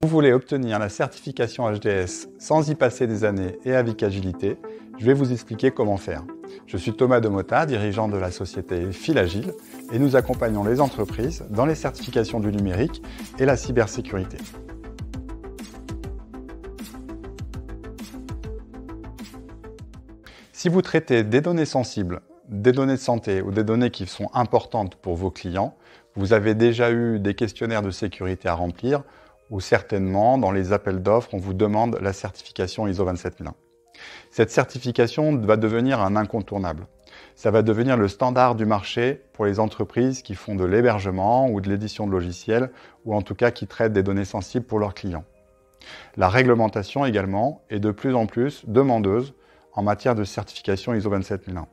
Si vous voulez obtenir la certification HDS sans y passer des années et avec agilité, je vais vous expliquer comment faire. Je suis Thomas Demota, dirigeant de la société Filagile, et nous accompagnons les entreprises dans les certifications du numérique et la cybersécurité. Si vous traitez des données sensibles, des données de santé ou des données qui sont importantes pour vos clients, vous avez déjà eu des questionnaires de sécurité à remplir ou certainement dans les appels d'offres, on vous demande la certification ISO 27001. Cette certification va devenir un incontournable. Ça va devenir le standard du marché pour les entreprises qui font de l'hébergement ou de l'édition de logiciels ou en tout cas qui traitent des données sensibles pour leurs clients. La réglementation également est de plus en plus demandeuse en matière de certification ISO 27001.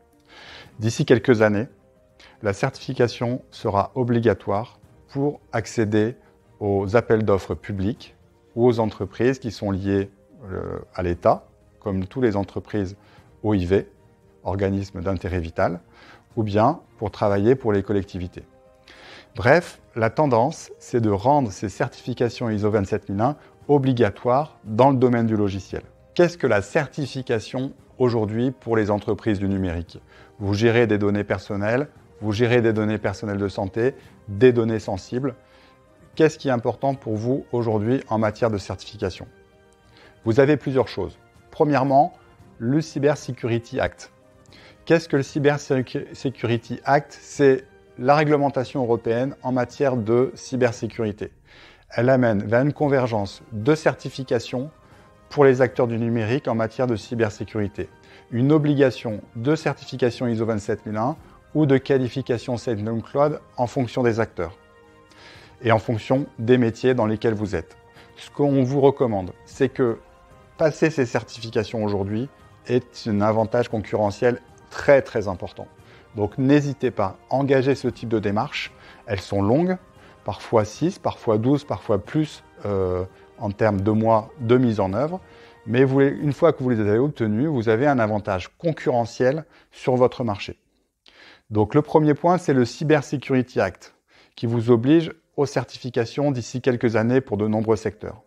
D'ici quelques années, la certification sera obligatoire pour accéder aux appels d'offres publics ou aux entreprises qui sont liées à l'État, comme toutes les entreprises OIV, organismes d'intérêt vital, ou bien pour travailler pour les collectivités. Bref, la tendance, c'est de rendre ces certifications ISO 27001 obligatoires dans le domaine du logiciel. Qu'est-ce que la certification aujourd'hui pour les entreprises du numérique? Vous gérez des données personnelles, vous gérez des données personnelles de santé, des données sensibles. Qu'est-ce qui est important pour vous aujourd'hui en matière de certification? Vous avez plusieurs choses. Premièrement, le Cyber Security Act. Qu'est-ce que le Cyber Security Act? C'est la réglementation européenne en matière de cybersécurité. Elle amène vers une convergence de certification pour les acteurs du numérique en matière de cybersécurité. Une obligation de certification ISO 27001 ou de qualification SaveNomeCloud en fonction des acteurs et en fonction des métiers dans lesquels vous êtes. Ce qu'on vous recommande, c'est que passer ces certifications aujourd'hui est un avantage concurrentiel très important. Donc n'hésitez pas à engager ce type de démarche. Elles sont longues, parfois 6, parfois 12, parfois plus en termes de mois de mise en œuvre. Mais une fois que vous les avez obtenues, vous avez un avantage concurrentiel sur votre marché. Donc le premier point, c'est le Cyber Security Act qui vous oblige aux certifications d'ici quelques années pour de nombreux secteurs.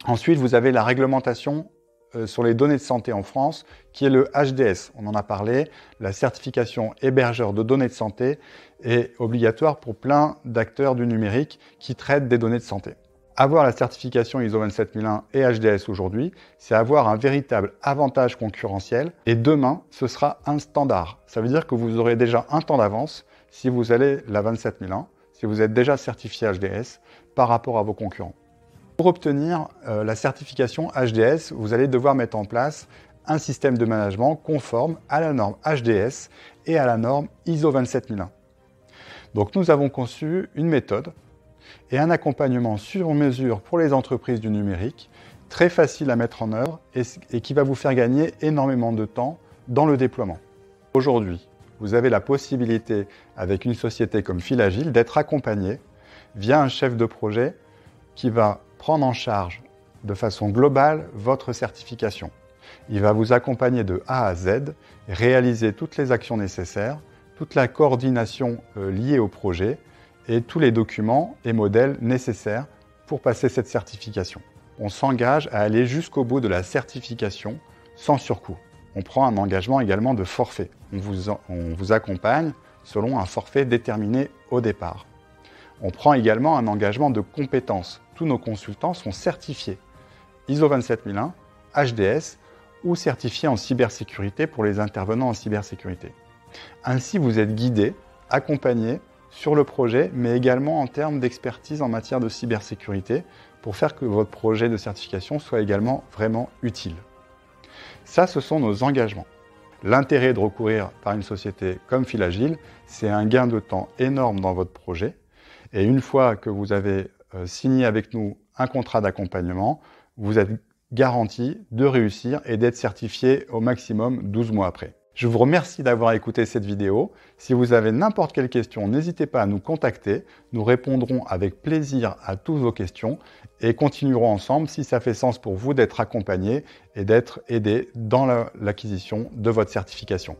Ensuite, vous avez la réglementation sur les données de santé en France, qui est le HDS. On en a parlé, la certification hébergeur de données de santé est obligatoire pour plein d'acteurs du numérique qui traitent des données de santé. Avoir la certification ISO 27001 et HDS aujourd'hui, c'est avoir un véritable avantage concurrentiel et demain, ce sera un standard. Ça veut dire que vous aurez déjà un temps d'avance si vous allez la 27001, si vous êtes déjà certifié HDS par rapport à vos concurrents. Pour obtenir la certification HDS, vous allez devoir mettre en place un système de management conforme à la norme HDS et à la norme ISO 27001. Donc nous avons conçu une méthode et un accompagnement sur mesure pour les entreprises du numérique, très facile à mettre en œuvre et qui va vous faire gagner énormément de temps dans le déploiement. Aujourd'hui, vous avez la possibilité, avec une société comme Filagile, d'être accompagné via un chef de projet qui va prendre en charge de façon globale votre certification. Il va vous accompagner de A à Z, réaliser toutes les actions nécessaires, toute la coordination liée au projet et tous les documents et modèles nécessaires pour passer cette certification. On s'engage à aller jusqu'au bout de la certification sans surcoût. On prend un engagement également de forfait. On vous accompagne selon un forfait déterminé au départ. On prend également un engagement de compétences. Tous nos consultants sont certifiés ISO 27001, HDS ou certifiés en cybersécurité pour les intervenants en cybersécurité. Ainsi, vous êtes guidés, accompagnés sur le projet, mais également en termes d'expertise en matière de cybersécurité pour faire que votre projet de certification soit également vraiment utile. Ça, ce sont nos engagements. L'intérêt de recourir par une société comme Filagile, c'est un gain de temps énorme dans votre projet. Et une fois que vous avez signé avec nous un contrat d'accompagnement, vous êtes garanti de réussir et d'être certifié au maximum 12 mois après. Je vous remercie d'avoir écouté cette vidéo. Si vous avez n'importe quelle question, n'hésitez pas à nous contacter. Nous répondrons avec plaisir à toutes vos questions et continuerons ensemble si ça fait sens pour vous d'être accompagné et d'être aidé dans l'acquisition de votre certification.